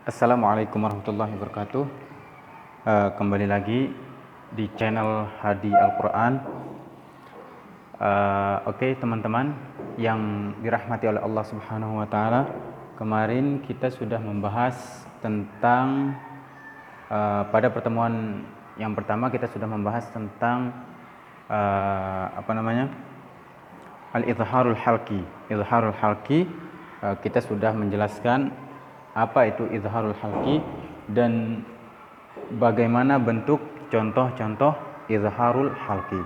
Assalamualaikum warahmatullahi wabarakatuh. Kembali lagi di channel Hadi Al-Quran. Oke, teman-teman yang dirahmati oleh Allah Subhanahu wa Ta'ala, kemarin kita sudah membahas tentang pada pertemuan yang pertama kita sudah membahas tentang al-izharul halqi. Izharul halqi, kita sudah menjelaskan apa itu izharul halqi dan bagaimana bentuk contoh-contoh izharul halqi.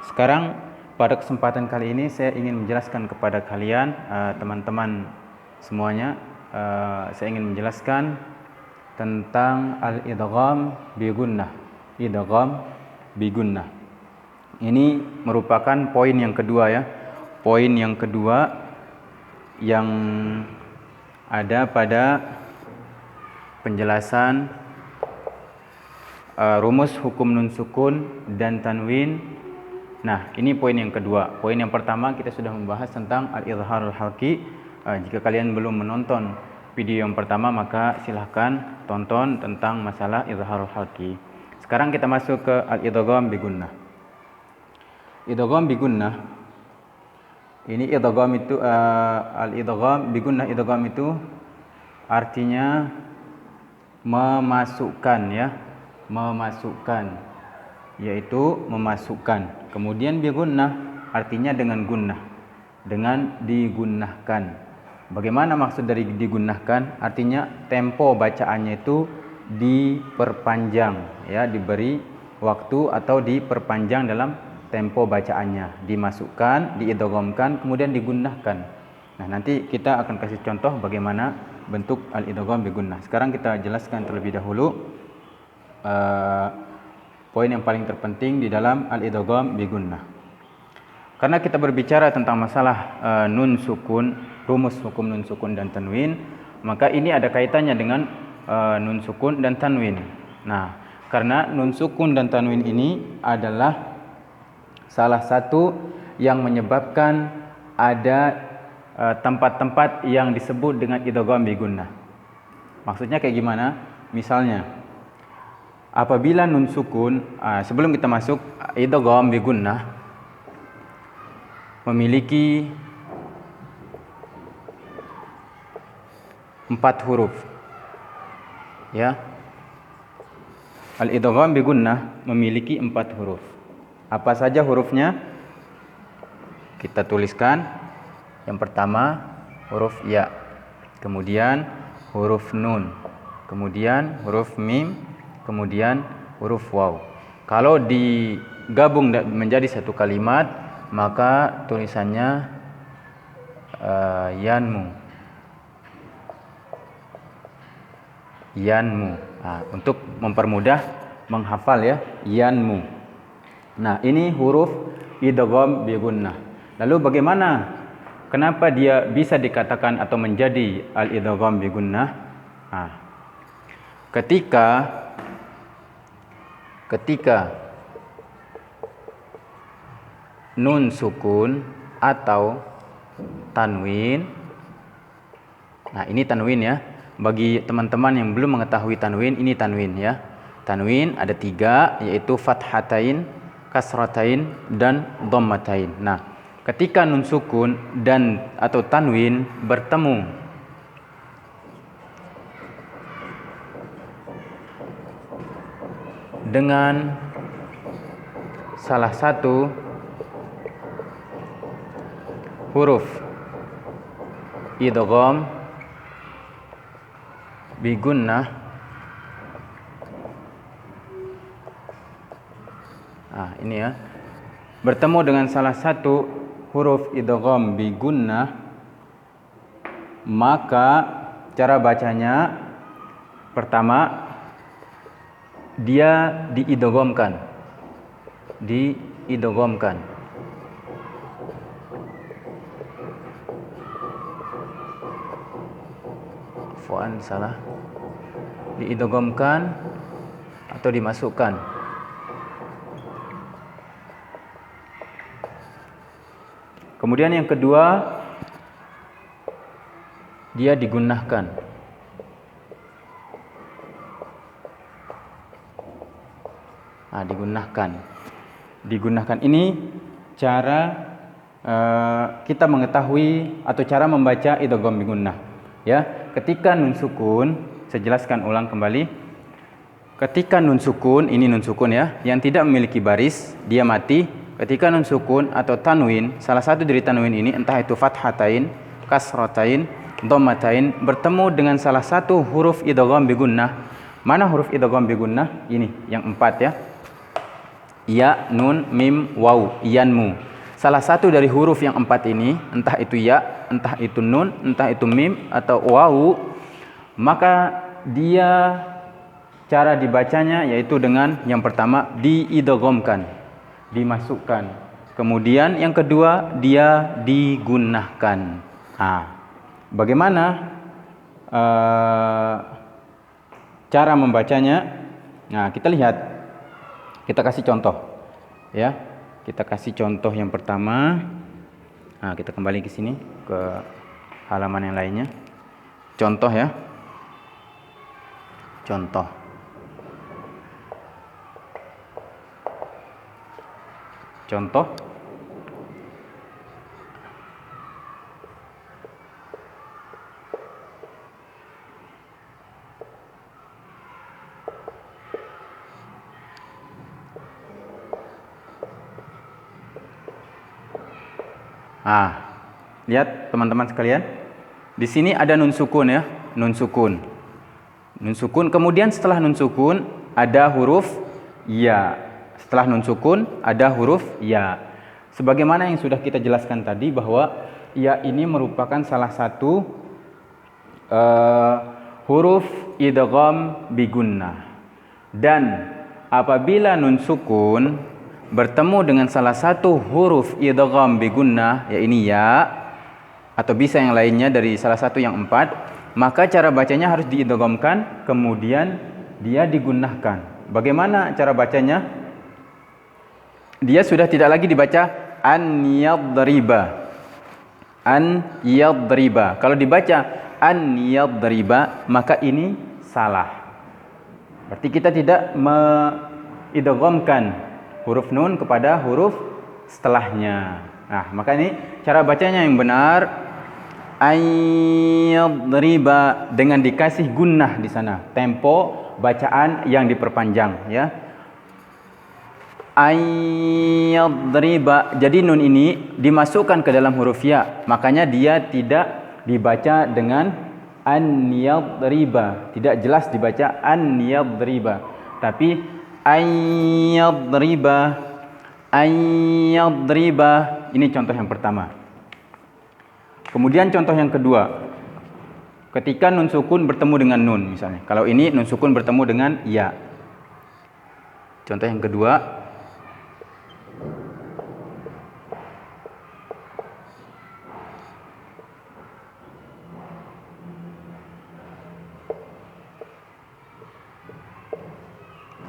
Sekarang pada kesempatan kali ini saya ingin menjelaskan kepada kalian teman-teman semuanya, saya ingin menjelaskan tentang al-idgham bi gunnah. Idgham bi gunnah. Ini merupakan poin yang kedua ya. Poin yang kedua yang ada pada penjelasan rumus hukum nun sukun dan tanwin. Nah, ini poin yang kedua. Poin yang pertama kita sudah membahas tentang al-izharul halqi. Jika kalian belum menonton video yang pertama, maka silahkan tonton tentang masalah izharul halqi. Sekarang kita masuk ke al-idgham bi gunnah. Idgham bi gunnah. Ini idgham itu al-idgham bi gunnah, idgham itu artinya memasukkan ya, memasukkan, yaitu memasukkan. Kemudian bi gunnah artinya dengan gunnah, dengan digunnahkan. Bagaimana maksud dari digunnahkan? Artinya tempo bacaannya itu diperpanjang ya, diberi waktu atau diperpanjang dalam tempo bacaannya, dimasukkan, diidghamkan, kemudian digunnahkan. Nah, nanti kita akan kasih contoh bagaimana bentuk al-idgham bi gunnah. Sekarang kita jelaskan terlebih dahulu poin yang paling terpenting di dalam al-idgham bi gunnah. Karena kita berbicara tentang masalah nun sukun, rumus hukum nun sukun dan tanwin, maka ini ada kaitannya dengan nun sukun dan tanwin. Nah, karena nun sukun dan tanwin ini adalah salah satu yang menyebabkan ada tempat-tempat yang disebut dengan idgham bi gunnah. Maksudnya kayak gimana? Misalnya, apabila nun sukun, sebelum kita masuk, idgham bi gunnah memiliki 4 huruf. Ya. Al-idgham bi gunnah memiliki 4 huruf. Apa saja hurufnya? Kita tuliskan. Yang pertama huruf ya, kemudian huruf nun, kemudian huruf mim, kemudian huruf waw. Kalau digabung menjadi satu kalimat, maka tulisannya yanmu. Yanmu. Untuk mempermudah menghafal ya, yanmu. Nah, ini huruf idgham bi gunnah. Lalu bagaimana? Kenapa dia bisa dikatakan atau menjadi al-idgham bi gunnah? Ketika nun sukun atau tanwin. Nah, ini tanwin ya. Bagi teman-teman yang belum mengetahui tanwin, ini tanwin ya. Tanwin ada 3, yaitu fathatain, kasratain, dan dhammatain. Nah, ketika nun sukun dan atau tanwin bertemu dengan salah satu huruf idgham bi gunnah, ini ya, bertemu dengan salah satu huruf idgham bi gunnah, maka cara bacanya pertama dia diidghamkan. Diidghamkan. Salah. Diidghamkan atau dimasukkan. Kemudian yang kedua, dia digunnahkan. Digunakan ini cara kita mengetahui atau cara membaca idgham bi gunnah. Ya, ketika nun sukun, saya jelaskan ulang kembali. Ketika nun sukun, ini nun sukun ya, yang tidak memiliki baris, dia mati. Ketika nun sukun atau tanwin, salah satu dari tanwin ini, entah itu fathatain, kasratain, dhammatain, bertemu dengan salah satu huruf idgham bi gunnah. Mana huruf idgham bi gunnah? Ini, yang 4 ya. Ya, nun, mim, waw, yanmu. Salah satu dari huruf yang 4 ini, entah itu ya, entah itu nun, entah itu mim, atau waw, maka dia cara dibacanya yaitu dengan yang pertama diidghamkan, dimasukkan. Kemudian yang kedua dia digunakan. Bagaimana cara membacanya? Nah, kita lihat. Kita kasih contoh. Ya. Kita kasih contoh yang pertama. Nah, kita kembali ke sini ke halaman yang lainnya. Contoh ya. Contoh. Lihat teman-teman sekalian. Di sini ada nun sukun ya, nun sukun. Nun sukun, kemudian setelah nun sukun ada huruf ya. Setelah nun sukun ada huruf ya. Sebagaimana yang sudah kita jelaskan tadi bahwa ya ini merupakan salah satu huruf idgham bi gunnah. Dan apabila nun sukun bertemu dengan salah satu huruf idgham bi gunnah, ya ini ya, atau bisa yang lainnya dari salah satu yang 4, maka cara bacanya harus diidghamkan, kemudian dia digunakan. Bagaimana cara bacanya? Dia sudah tidak lagi dibaca an yadriba. An yadriba. Kalau dibaca an yadriba, maka ini salah. Berarti kita tidak mengidghamkan huruf nun kepada huruf setelahnya. Nah, maka ini cara bacanya yang benar. Ayyadriba dengan dikasih gunnah di sana. Tempo bacaan yang diperpanjang ya. Ayyadriba. Jadi nun ini dimasukkan ke dalam huruf ya. Makanya dia tidak dibaca dengan an yadriba. Tidak jelas dibaca an yadriba. Tapi ayyadriba. Ayyadriba. Ini contoh yang pertama. Kemudian contoh yang kedua, ketika nun sukun bertemu dengan nun misalnya. Kalau ini nun sukun bertemu dengan ya. Contoh yang kedua,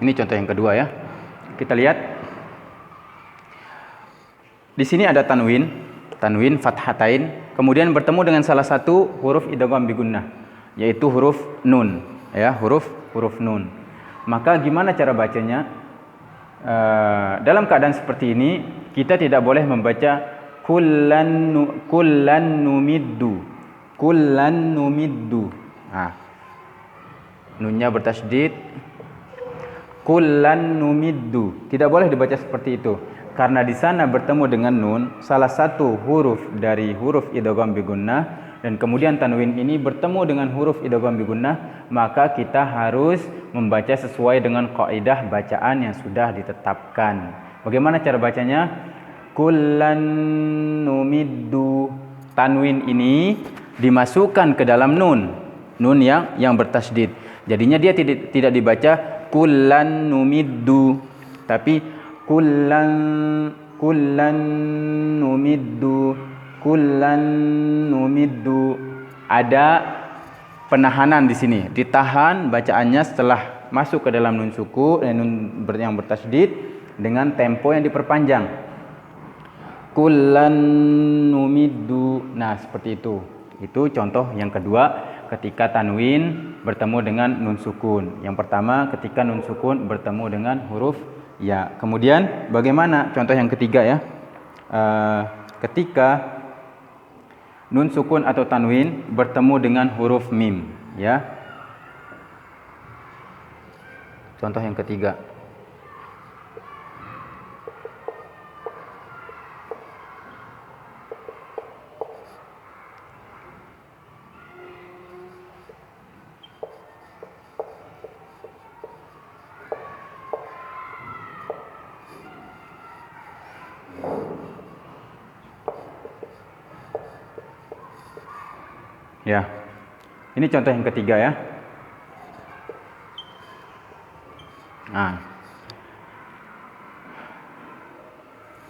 ini contoh yang kedua ya. Kita lihat. Di sini ada tanwin fathatain, kemudian bertemu dengan salah satu huruf idgham bi gunnah, yaitu huruf nun ya, huruf nun. Maka gimana cara bacanya? Dalam keadaan seperti ini kita tidak boleh membaca kullan numiddu. Nunnya bertasydid, kullan numiddu. Tidak boleh dibaca seperti itu. Karena di sana bertemu dengan nun, salah satu huruf dari huruf idgham bi gunnah, dan kemudian tanwin ini bertemu dengan huruf idgham bi gunnah, maka kita harus membaca sesuai dengan kaidah bacaan yang sudah ditetapkan. Bagaimana cara bacanya? Kullan numiddu. Tanwin ini dimasukkan ke dalam nun yang bertasydid. Jadinya dia tidak dibaca kullan numiddu, tapi kullan numiddu. Ada penahanan di sini, ditahan bacaannya setelah masuk ke dalam nun suku nun yang bertasydid dengan tempo yang diperpanjang. Kullan numiddu. Nah, seperti itu. Itu contoh yang kedua ketika tanwin bertemu dengan nun sukun. Yang pertama ketika nun sukun bertemu dengan huruf Ya, kemudian bagaimana contoh yang ketiga ya? Ketika nun sukun atau tanwin bertemu dengan huruf mim, ya. Contoh yang ketiga. Ya, ini contoh yang ketiga ya. Nah,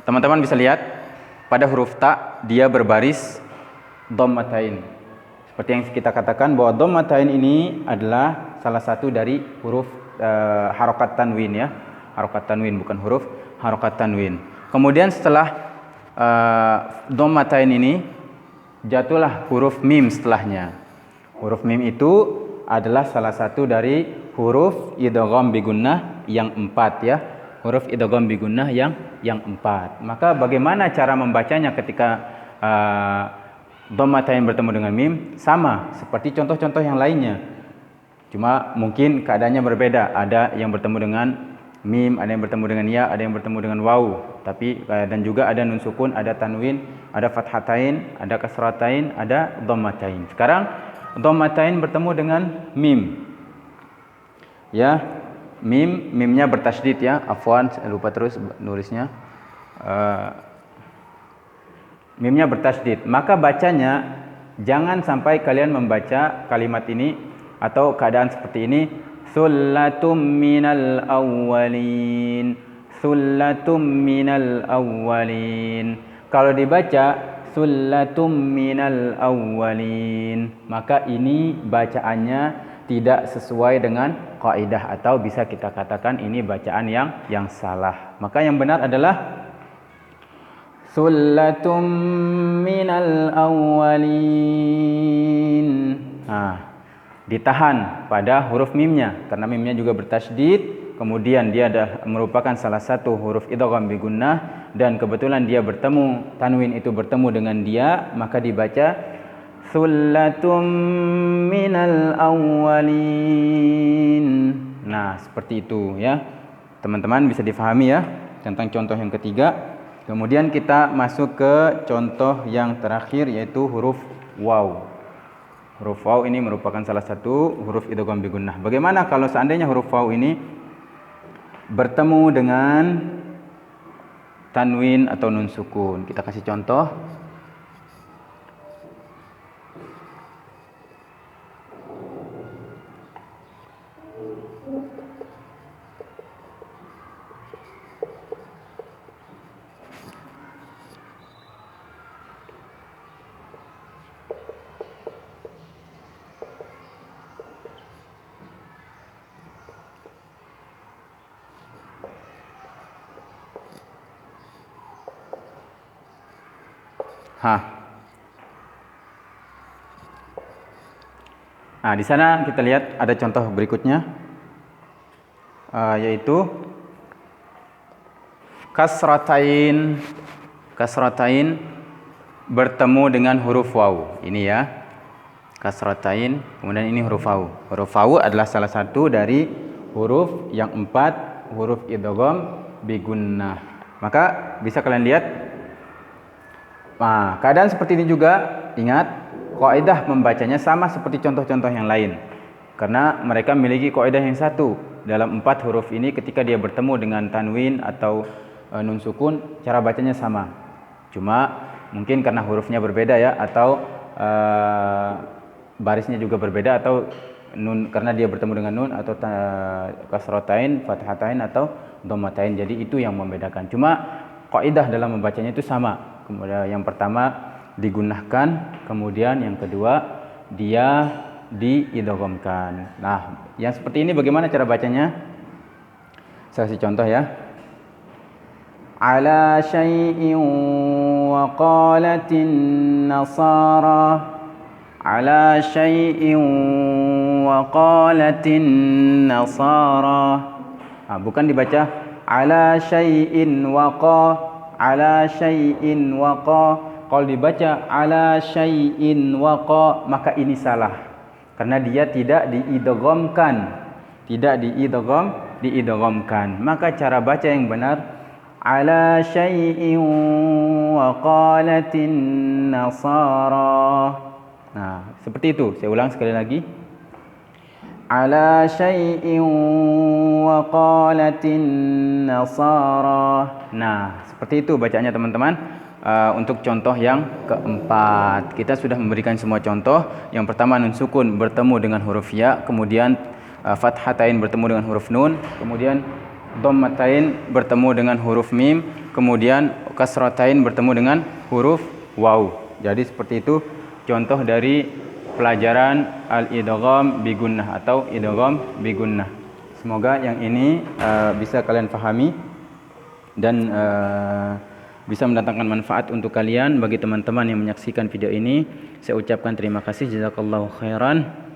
teman-teman bisa lihat pada huruf ta dia berbaris dhammatain. Seperti yang kita katakan bahwa dhammatain ini adalah salah satu dari huruf harokat tanwin ya. Harokat tanwin, bukan huruf harokat tanwin. Kemudian setelah dhammatain ini jatuhlah huruf mim setelahnya. Huruf mim itu adalah salah satu dari huruf idgham bi gunnah yang 4 ya. Huruf idgham bi gunnah yang 4. Maka bagaimana cara membacanya ketika dhammatain bertemu dengan mim? Sama seperti contoh-contoh yang lainnya. Cuma mungkin keadaannya berbeda. Ada yang bertemu dengan mim, ada yang bertemu dengan ya, ada yang bertemu dengan waw. Tapi dan juga ada nun sukun, ada tanwin, ada fathatain, ada kasratain, ada dhammatain. Sekarang dhammatain bertemu dengan mim. Ya, mimnya bertasydid ya. Afwan, saya lupa terus nulisnya. Mimnya bertasydid. Maka bacanya jangan sampai kalian membaca kalimat ini atau keadaan seperti ini, sullatum minal awwalin, sullatum minal awwalin. Kalau dibaca sullatum minal awwalin, maka ini bacaannya tidak sesuai dengan kaidah atau bisa kita katakan ini bacaan yang salah. Maka yang benar adalah sullatum minal awwalin. Nah, ditahan pada huruf mimnya karena mimnya juga bertasydid, kemudian dia merupakan salah satu huruf idgham bi gunnah dan kebetulan dia bertemu, tanwin itu bertemu dengan dia, maka dibaca sullatum minal awwalin. Nah, seperti itu ya. Teman-teman bisa difahami ya tentang contoh yang ketiga. Kemudian kita masuk ke contoh yang terakhir yaitu huruf waw. Huruf waw ini merupakan salah satu huruf idgham bi gunnah. Bagaimana kalau seandainya huruf waw ini bertemu dengan tanwin atau nun sukun? Kita kasih contoh. Nah, di sana kita lihat ada contoh berikutnya, yaitu kasratain bertemu dengan huruf waw. Ini ya, kasratain, kemudian ini huruf waw. Huruf waw adalah salah satu dari huruf yang 4 huruf idgham bi gunnah. Maka bisa kalian lihat. Nah, keadaan seperti ini juga, ingat, kaidah membacanya sama seperti contoh-contoh yang lain. Karena mereka memiliki kaidah yang satu. Dalam 4 huruf ini ketika dia bertemu dengan tanwin atau nun sukun, cara bacanya sama. Cuma mungkin karena hurufnya berbeda ya, atau barisnya juga berbeda, atau nun karena dia bertemu dengan nun, atau kasratain, fathatain atau dhammatain. Jadi itu yang membedakan. Cuma kaidah dalam membacanya itu sama. Kemudian yang pertama digunakan, kemudian yang kedua dia diidghamkan. Nah, yang seperti ini bagaimana cara bacanya? Saya kasih contoh ya. Ala syai'in wa qalatin nasara, ala syai'in wa qalatin nasara. Nah, bukan dibaca ala syai'in waqa, ala syai'in waqa. Kalau dibaca ala syai'in waqa, maka ini salah karena dia tidak diidghamkan. Tidak diidghamkan. Maka cara baca yang benar ala syai'in waqalatin nasara. Nah, seperti itu. Saya ulang sekali lagi. Ala syai'in waqalatin nasara. Nah, seperti itu bacanya teman-teman. Untuk contoh yang keempat, kita sudah memberikan semua contoh. Yang pertama nun sukun bertemu dengan huruf ya, kemudian fathatain bertemu dengan huruf nun, kemudian dhammatain bertemu dengan huruf mim, kemudian kasratain bertemu dengan huruf waw. Jadi seperti itu contoh dari pelajaran al-idgham bi gunnah atau idgham bi gunnah. Semoga yang ini bisa kalian pahami dan bisa mendatangkan manfaat untuk kalian. Bagi teman-teman yang menyaksikan video ini, saya ucapkan terima kasih, jazakallahu khairan.